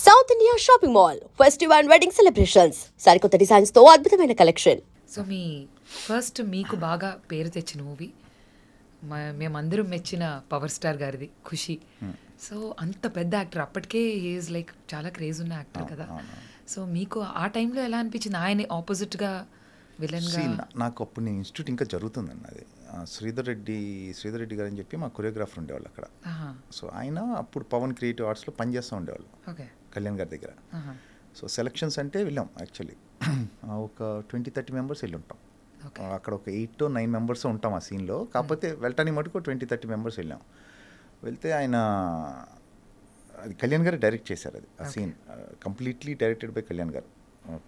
South India shopping mall festival and wedding celebrations సరికొత్త designs తో అద్భుతమైన కలెక్షన్. సో మీ first మీకు బాగా పేరు తెచ్చిన మూవీ మేమందరం మెచ్చిన పవర్ స్టార్ గారిది ఖుషి. సో అంత పెద్ద యాక్టర్, అప్పటికే ఈజ్ లైక్ చాలా క్రేజ్ ఉన్న యాక్టర్ కదా. సో మీకు ఆ టైంలో ఎలా అనిపించింది ఆయన ఆపోజిట్గా విలన్గా? నాకు అప్పుడు నేను ఇన్స్టిట్యూట్ ఇంకా జరుగుతుందండి. అది శ్రీధర్ రెడ్డి గారు అని చెప్పి మా కొరియోగ్రాఫర్ ఉండేవాళ్ళు అక్కడ. సో ఆయన అప్పుడు పవన్ క్రియేటివ్ ఆర్ట్స్లో పనిచేస్తూ ఉండేవాళ్ళు కళ్యాణ్ గారి దగ్గర. సో సెలక్షన్స్ అంటే వెళ్ళాం యాక్చువల్లీ ఒక 20-30 మెంబర్స్ వెళ్ళి ఉంటాం. అక్కడ ఒక 8 to 9 మెంబర్స్ ఉంటాం ఆ సీన్లో. కాకపోతే వెళ్ళటానికి మటుకు 20-30 మెంబర్స్ వెళ్ళాం. వెళ్తే ఆయన అది కళ్యాణ్ గారు డైరెక్ట్ చేశారు. అది ఆ scene completely directed by Kalyan garu.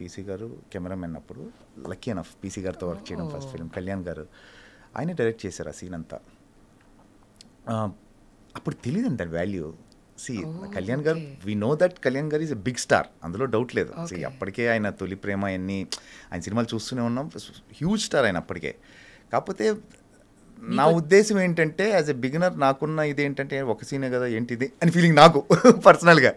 PC garu cameraman. అప్పుడు లక్కీ ఎనఫ్ పీసీ గారితో వర్క్ చేయడం ఫస్ట్ ఫిల్మ్. కళ్యాణ్ గారు ఆయనే డైరెక్ట్ చేశారు ఆ సీన్ అంతా. అప్పుడు తెలియదండి దాని వాల్యూ. కళ్యాణ్ గారు, వీ నో దట్ కళ్యాణ్ గారు ఈజ్ ఎ బిగ్ స్టార్, అందులో డౌట్ లేదు. అప్పటికే ఆయన తొలి ప్రేమ అన్నీ ఆయన సినిమాలు చూస్తూనే ఉన్నాం. హ్యూజ్ స్టార్ ఆయన అప్పటికే. కాకపోతే నా ఉద్దేశం ఏంటంటే యాజ్ ఎ బిగినర్ నాకున్న ఇదేంటంటే ఒక సీనే కదా ఏంటిది అని ఫీలింగ్ నాకు పర్సనల్గా.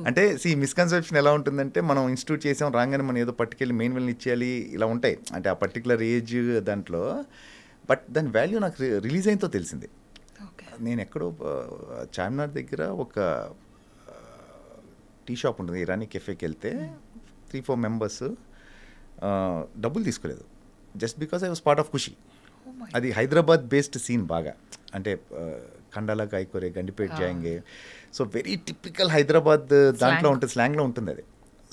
అంటే మిస్కన్సెప్షన్ ఎలా ఉంటుందంటే మనం ఇన్స్టిట్యూట్ చేసాం రాగానే మనం ఏదో పట్టుకెళ్ళి మెయిన్ విల్ని ఇచ్చేయాలి ఇలా ఉంటాయి. అంటే ఆ పర్టికులర్ ఏజ్ దాంట్లో. బట్ దాని వాల్యూ నాకు రిలీజ్ అయినతో తెలిసింది. నేను ఎక్కడో చార్మినార్ దగ్గర ఒక టీ షాప్ ఉంటుంది, ఇరానీ కెఫేకి వెళ్తే 3-4 మెంబర్స్ డబ్బులు తీసుకోలేదు. Just because I was part of Khushi. అది హైదరాబాద్ బేస్డ్ సీన్ బాగా. అంటే కండాలా కాయకూరే, గండిపేట్ జాయింగే. సో వెరీ టిపికల్ హైదరాబాద్ దాంట్లో ఉంటుంది, స్లాంగ్లో ఉంటుంది అది.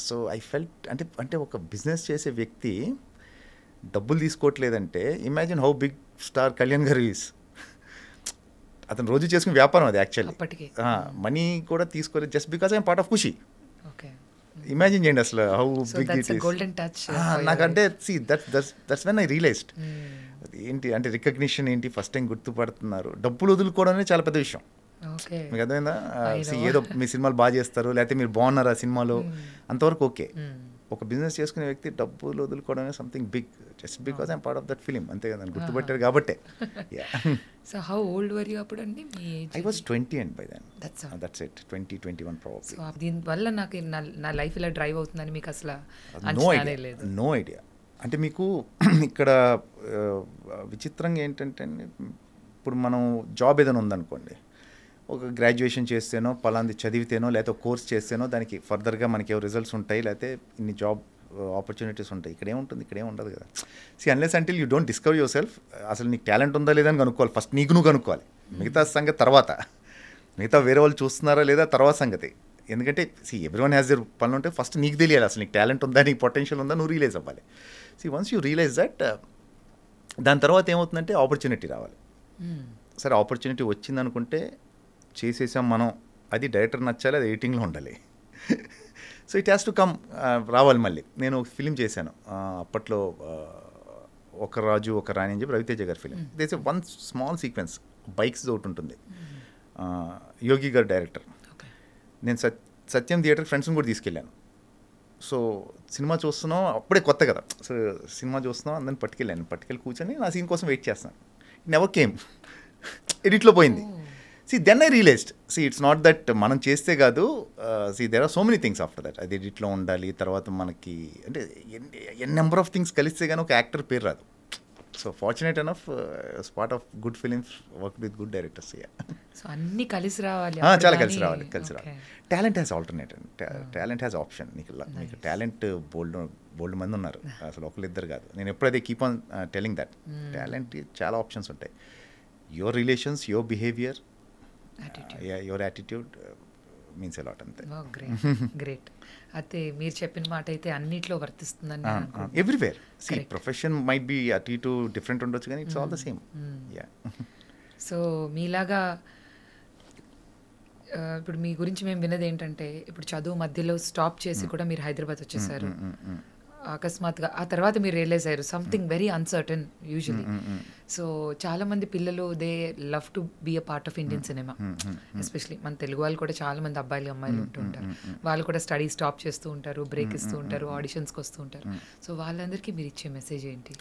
సో ఐ ఫెల్ట్ అంటే ఒక బిజినెస్ చేసే వ్యక్తి డబ్బులు తీసుకోవట్లేదంటే imagine how big star Kalyan గారు ఈస్. అతను రోజు చేసుకునే వ్యాపారం అది యాక్చువల్లీ. మనీ కూడా తీసుకోలేదు just because I'm part of Kushi. Imagine చేయండి అసలు హౌ బిగ్ ఇట్ ఈస్. నాకంటే దట్స్ వెన్ ఐ రియలైజ్డ్ ఏంటి అంటే రికగ్నిషన్ ఏంటి, ఫస్ట్ టైం గుర్తుపడుతున్నారు. డబ్బులు వదులుకోవడం చాలా పెద్ద విషయం. మీకు అర్థమైందా? ఏదో మీ సినిమాలు బాగా చేస్తారు లేకపోతే మీరు బాగున్నారు ఆ సినిమాలో, అంతవరకు ఓకే. ఒక బిజినెస్ చేసుకునే వ్యక్తి డబ్బులు వదులుకోవడం something big just because I'm part of that film. అంతే కదా, గుర్తుపెట్టారు కాబట్టే. So how old were you అప్పుడు అండి? I was 20 and by then. That's it, 20-21 probably. So దీనివల్ల నాకు నా లైఫ్ ఇలా డ్రైవ్ అవుతుందని మీకు అసలు నో ఐడియా. అంటే మీకు ఇక్కడ విచిత్రంగా ఏంటంటే ఇప్పుడు మనం జాబ్ ఏదైనా ఉందనుకోండి, ఒక గ్రాడ్యుయేషన్ చేస్తేనో పలాంది చదివితేనో లేకపోతే కోర్స్ చేస్తేనో దానికి ఫర్దర్గా మనకి ఏవో రిజల్ట్స్ ఉంటాయి లేకపోతే ఇన్ని జాబ్ ఆపర్చునిటీస్ ఉంటాయి. ఇక్కడ ఏముంటుంది, ఇక్కడ ఏమి ఉండదు కదా. Unless until you don't discover your self. అసలు నీకు టాలెంట్ ఉందా లేదా అని కనుక్కోవాలి ఫస్ట్. నీకు నువ్వు కనుక్కోవాలి. మిగతా సంగతి తర్వాత, మిగతా వేరే వాళ్ళు చూస్తున్నారా లేదా తర్వాత సంగతి. ఎందుకంటే ఎవ్రీవన్ హ్యాస్ దేర్ పనులు ఉంటే ఫస్ట్ నీకు తెలియాలి అసలు నీకు టాలెంట్ ఉందా, నీకు పొటెన్షియల్ ఉందా, నువ్వు రియలైజ్ అవ్వాలి. వన్స్ యూ రియలైజ్ దట్, దాని తర్వాత ఏమవుతుందంటే ఆపర్చునిటీ రావాలి. సరే ఆపర్చునిటీ వచ్చిందనుకుంటే చేసేసాం మనం, అది డైరెక్టర్ నచ్చాలి, అది ఎడిటింగ్లో ఉండాలి. So it has to come, రావాలి మళ్ళీ. నేను ఒక ఫిలిం చేశాను అప్పట్లో, ఒక రాజు ఒక రాణి అని చెప్పి రవితేజ గారి film. This one small sequence bikes ఒకటి ఉంటుంది. యోగి గారు డైరెక్టర్. నేను సత్యం థియేటర్ ఫ్రెండ్స్ని కూడా తీసుకెళ్ళాను. సో సినిమా చూస్తున్నాం, అప్పుడే కొత్త కదా. సో సినిమా చూస్తున్నాం, అందరిని పట్టుకెళ్ళి కూర్చొని నా సీన్ కోసం వెయిట్ చేస్తాను. నెవర్ కేమ్, ఎడిట్లో పోయింది. Then I realised, it's not that మనం చేస్తే కాదు. There are so many things after that. అది ఎడిట్లో ఉండాలి, తర్వాత మనకి అంటే నెంబర్ ఆఫ్ థింగ్స్ కలిస్తే కానీ ఒక యాక్టర్ పేరు రాదు. So fortunate enough part of good films, work with good directors. So అన్నీ కలిసి రావాలి, చాలా కలిసి రావాలి. Talent has alternate, talent has option. మీకు టాలెంట్ బోల్డ్ మంది ఉన్నారు, అసలు ఒకరిద్దరు కాదు. నేను ఎప్పుడైతే keep on telling that talent చాలా ఆప్షన్స్ ఉంటాయి. Your relations, your behaviour, your attitude means a lot. అంతే. గ్రేట్. అయితే మీరు చెప్పిన మాట అయితే అన్నిట్లో వర్తిస్తుందని. ఎవ్రీవేర్. ప్రొఫెషన్ మైట్ బి అటు ఇటు డిఫరెంట్ ఉండొచ్చు కానీ it's all the same. So మీలాగా ఇప్పుడు మీ గురించి మేము విన్నది ఏంటంటే, ఇప్పుడు చదువు మధ్యలో స్టాప్ చేసి కూడా మీరు హైదరాబాద్ వచ్చేసారు అకస్మాత్తుగా. ఆ తర్వాత మీరు రియలైజ్ అయ్యారు something very uncertain usually. So చాలా మంది పిల్లలు they love to be a part of Indian cinema. Especially మన తెలుగు వాళ్ళు కూడా చాలా మంది అబ్బాయిలు అమ్మాయిలు ఉంటూ ఉంటారు. వాళ్ళు కూడా స్టడీ స్టాప్ చేస్తూ ఉంటారు, బ్రేక్ ఇస్తూ ఉంటారు, ఆడిషన్స్కి వస్తూ ఉంటారు. సో వాళ్ళందరికీ మీరు ఇచ్చే మెసేజ్ ఏంటి?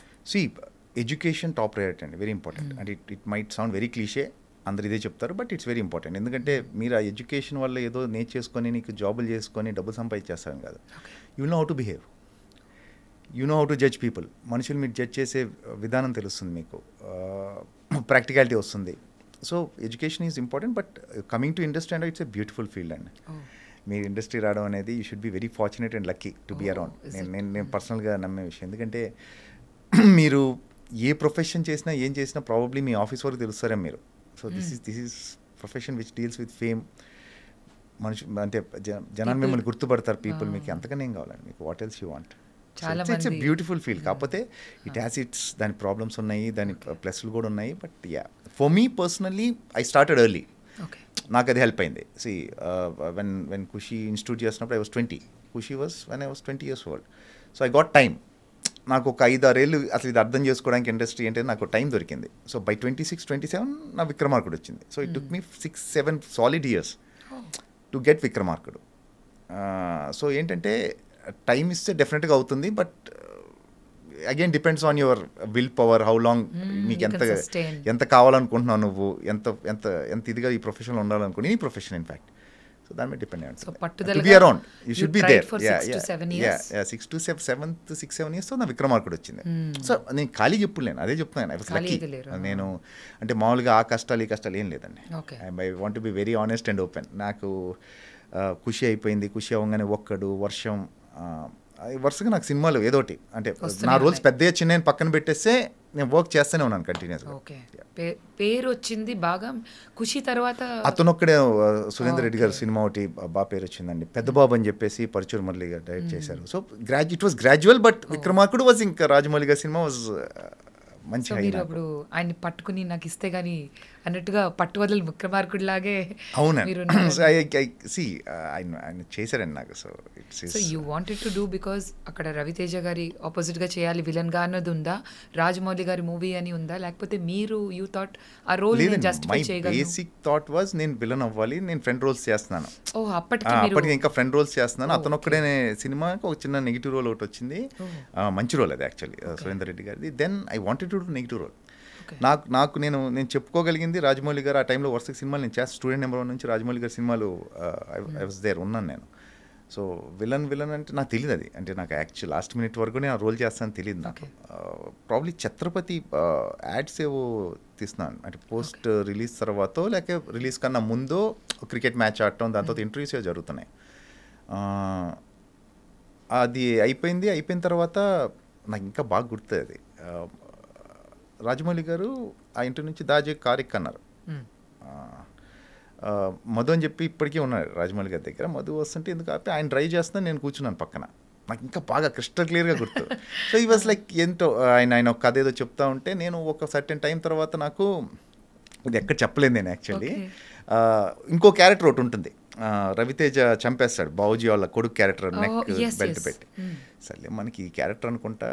ఎడ్యుకేషన్ టాప్ ప్రయారిటీ అండి, very important. And it might sound very cliche, అందరు ఇదే చెప్తారు, బట్ ఇట్స్ వెరీ ఇంపార్టెంట్. ఎందుకంటే మీరు ఆ ఎడ్యుకేషన్ వల్ల ఏదో నేర్చేసుకొని నీకు జాబులు చేసుకొని డబ్బులు సంపాదించేస్తాను కాదు. You know how to behave, you know how to judge people. మనుషులు మీరు జడ్జ్ చేసే విధానం తెలుస్తుంది మీకు, ప్రాక్టికాలిటీ వస్తుంది. So education is important, but coming to industry and it's a beautiful field అండి. మీరు ఇండస్ట్రీ రావడం అనేది you should be very fortunate and lucky to be around. నేను పర్సనల్గా నమ్మే విషయం. ఎందుకంటే మీరు ఏ ప్రొఫెషన్ చేసినా ఏం చేసినా ప్రాబబ్లీ మీ ఆఫీస్ వరకు తెలుస్తారే మీరు. So this is profession which deals with fame. మనిషి అంటే జనాన్ని మిమ్మల్ని గుర్తుపడతారు పీపుల్. మీకు ఎంతకన్నా ఏం కావాలండి, మీకు what else you want. It's a beautiful feel. కాకపోతే ఇట్ హ్యాస్ ఇట్స్ దాని ప్రాబ్లమ్స్ ఉన్నాయి, దాని ప్లస్లు కూడా ఉన్నాయి. But yeah, for me personally I started early. నాకు అది హెల్ప్ అయింది. సి వెన్ ఖుషి ఇన్స్టిట్యూట్ చేసినప్పుడు I was 20, Kushi was when I was 20 years old. So I got time. నాకు ఒక 5-6 ఏళ్ళు అసలు ఇది అర్థం చేసుకోవడానికి ఇండస్ట్రీ ఏంటంటే నాకు టైం దొరికింది. సో బై 26-27 నా విక్రమార్కుడు వచ్చింది. So it took me 6-7 solid years to get Vikramarkudu. So ఏంటంటే టైం ఇస్తే డెఫినెట్గా అవుతుంది, but again depends on your will power, how long నీకు ఎంత కావాలనుకుంటున్నావు, నువ్వు ఎంత ఎంత ఎంత ఇదిగా ఈ ప్రొఫెషన్లో ఉండాలనుకుని, ఈ ప్రొఫెషన్ ఇన్ఫ్యాక్ట్. సో దాని మీద డిపెండ్ అయ్యి be around, you should be there. 6 to 7 years నా విక్రమార్కుడు వచ్చింది. సో నేను ఖాళీగా ఎప్పుడు లేను, అదే చెప్తున్నాను. I was lucky. నేను అంటే మామూలుగా ఆ కష్టాలు ఈ కష్టాలు ఏం లేదండి. I want to be very honest and open. నాకు ఖుషి అయిపోయింది. ఖుషి అవ్వగానే ఒక్కడు వర్షం వరుసగా నాకు సినిమాలు ఏదోటి అంటే నా రోల్స్ పెద్దగా చిన్న పక్కన పెట్టేస్తే నేను వర్క్ చేస్తూనే ఉన్నాను కంటిన్యూస్గా. పేరు వచ్చింది బాగా ఖుషి తర్వాత. అతను ఒక్కడే సురేందర్ రెడ్డి గారు సినిమా ఒకటి బాగా పేరు వచ్చిందండి, పెద్ద బాబు అని చెప్పేసి పరచూరు మురళి గారు డైరెక్ట్ చేశారు. So it was gradual, but Vikramarkudu was ఇంకా రాజమౌళి గారి సినిమా వాజ్ మంచి. మీరు అప్పుడు ఆయన్ని పట్టుకుని నాకు ఇస్తే గానీ అన్నట్టుగా పట్టువదలు విక్రమార్కుడు లాగే. అవునండి, ఆయన చేశారండి నాకు. So you wanted to do because అక్కడ రవితేజ గారి ఆపోజిట్ గా చేయాలి విలన్ గా అన్నది ఉందా, రాజమౌళి గారి మూవీ అని ఉందా, లేకపోతే మీరు యూ థాట్ ఆ రోల్ జస్టిఫై చేయగలరు? బేసిక్ థాట్ వాజ్ నేను విలన్ అవ్వాలి, నేను ఫ్రెండ్ రోల్స్ చేస్తున్నాను. అప్పటికి ఇంకా ఫ్రెండ్ రోల్స్ చేస్తున్నాను. అతను ఒక్కడే సినిమాకి ఒక చిన్న నెగిటివ్ రోల్ ఒకటి వచ్చింది, మంచి రోల్ అది యాక్చువల్లీ సురేందర్ రెడ్డి గారిది. Then I wanted to do negative role. నాకు నేను చెప్పుకోగలిగింది రాజమౌళి గారు ఆ టైంలో వరుస సినిమాలు నేను చేస్తాను. స్టూడెంట్ నెంబర్ 1 నుంచి రాజమౌళి గారి సినిమాలు ఐ వాజ్ దేర్, ఉన్నాను నేను. సో విలన్ అంటే నాకు తెలియదు అది, అంటే నాకు యాక్చువల్ లాస్ట్ మినిట్ వరకు నేను ఆ రోల్ చేస్తానని తెలియదు నాకు. ప్రాబ్లీ ఛత్రపతి యాడ్స్ ఏవో తీస్తున్నాను, అంటే పోస్ట్ రిలీజ్ తర్వాత లేక రిలీజ్ కన్నా ముందో క్రికెట్ మ్యాచ్ ఆడటం, దాని తర్వాత ఇంటర్వ్యూస్ జరుగుతున్నాయి. అది అయిపోయిన తర్వాత నాకు ఇంకా బాగా గుర్తుంది అది. రాజమౌళి గారు ఆ ఇంటి నుంచి దాజే కారిక్ అన్నారు. మధు అని చెప్పి ఇప్పటికీ ఉన్నారు రాజమౌళి గారి దగ్గర. మధు వస్తుంటే ఎందుకు ఆపి ఆయన డ్రైవ్ చేస్తున్నా, నేను కూర్చున్నాను పక్కన. నాకు ఇంకా బాగా క్రిస్టల్ క్లియర్గా గుర్తు. సో ఈ వాజ్ లైక్ ఏంటో ఆయన ఒక కథ ఏదో చెప్తా ఉంటే నేను ఒక సర్టెన్ టైం తర్వాత నాకు ఇది ఎక్కడ చెప్పలేదు నేను యాక్చువల్లీ. ఇంకో క్యారెక్టర్ ఒకటి ఉంటుంది, రవితేజ చంపేస్తాడు బావుజీ వాళ్ళ కొడుకు క్యారెక్టర్, నెక్ బెల్ట్ పెట్టి. సర్లే మనకి ఈ క్యారెక్టర్ అనుకుంటా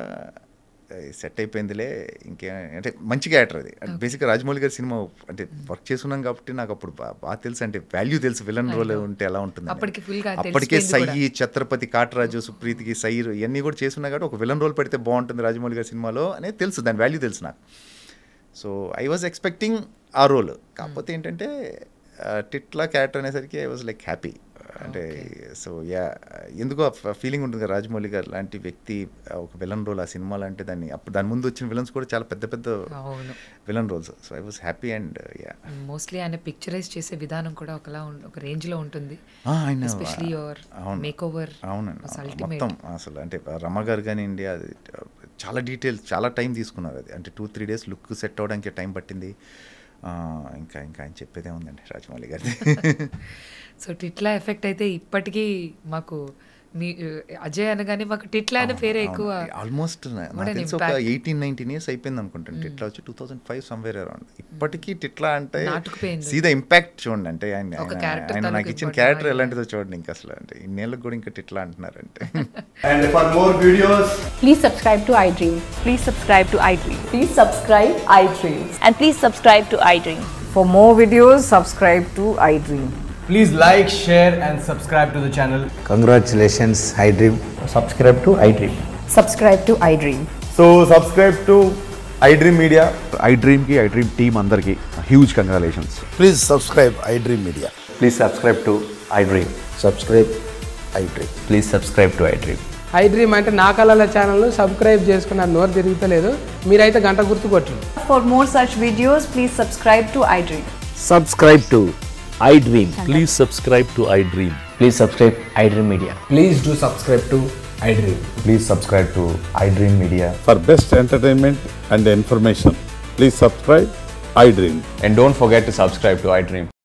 సెట్ అయిపోయిందిలే, ఇంకే అంటే మంచి క్యారెక్టర్ అది. బేసిక్గా రాజమౌళి గారి సినిమా అంటే వర్క్ చేస్తున్నాం కాబట్టి నాకు అప్పుడు బాగా తెలుసు, అంటే వాల్యూ తెలుసు విలన్ రోల్ ఉంటే ఎలా ఉంటుంది. అప్పటికే సై, ఛత్రపతి, కాటరాజు, సుప్రీతికి సైర్ ఇవన్నీ కూడా చేస్తున్నా కాబట్టి ఒక విలన్ రోల్ పెడితే బాగుంటుంది రాజమౌళి గారి సినిమాలో అనేది తెలుసు, దాని వాల్యూ తెలుసు నాకు. సో ఐ వాజ్ ఎక్స్పెక్టింగ్ ఆ రోల్. కాకపోతే ఏంటంటే టిట్లా క్యారెక్టర్ అనేసరికి ఐ వాజ్ లైక్ హ్యాపీ. అంటే సో యా, ఎందుకో ఫీలింగ్ ఉంటుంది కదా రాజమౌళి గారు లాంటి వ్యక్తి ఒక విలన్ రోల్ ఆ సినిమాలో, అంటే దాని ముందు వచ్చిన విలన్స్ కూడా చాలా పెద్ద పెద్ద villain roles. So I was happy. And yeah, mostly ఆయన పిక్చరైజ్ చేసే విధానం కూడా ఒక రేంజ్ లో ఉంటుంది. Especially your makeover. అవునండి, మొత్తం అసలు అంటే రమ గారు కానివ్వండి, అది చాలా డీటెయిల్స్, చాలా టైం తీసుకున్నారు అది. అంటే 2-3 days లుక్ సెట్ అవ్వడానికి టైం పట్టింది. ఇంకా ఆయన చెప్పేదే ఉందండి రాజమౌళి గారి. సో టిట్లా ఎఫెక్ట్ అయితే ఇప్పటికీ మాకు మీ అజయ్ అనగానే మాకు టిట్లా అనే పేరే ఎక్కువ. ఆల్మోస్ట్ ఒక 18-19 years అయిపోయింది అనుకుంటాను టిట్లా వచ్చి, 2005 సమ్వేర్ అరౌండ్. ఇప్పటికీ టిట్లా అంటే సీదా ఇంపాక్ట్ చూడండి, అంటే ఆయన నాకు ఇచ్చిన క్యారెక్టర్ ఎలాంటిదో చూడండి. ఇంకా అసలు అంటే ఇన్నేళ్ళకి కూడా ఇంకా టిట్లా అంటున్నారంటే. And for more videos, please subscribe to iDream. Please subscribe to iDream. Please subscribe iDream. And please subscribe to iDream. For more videos, subscribe to iDream. please like, share and subscribe to the channel. Congratulations, iDream. Subscribe to iDream. Subscribe to iDream. So subscribe to iDream Media. iDream team అందరికి huge congratulations. Please subscribe iDream Media. Please subscribe to iDream. Subscribe iDream. Please subscribe to iDream. iDream అంటే నా కళల channel subscribe చేసుకున్న నోరు తిరుగుతలేదు, మీరైతే గంట గుర్తు కొట్టండి. For more such videos, please subscribe to iDream. Subscribe to iDream. Please subscribe to iDream. Please subscribe iDream Media. Please do subscribe to iDream. Please subscribe to iDream Media. For best entertainment and information, please subscribe iDream. And don't forget to subscribe to iDream.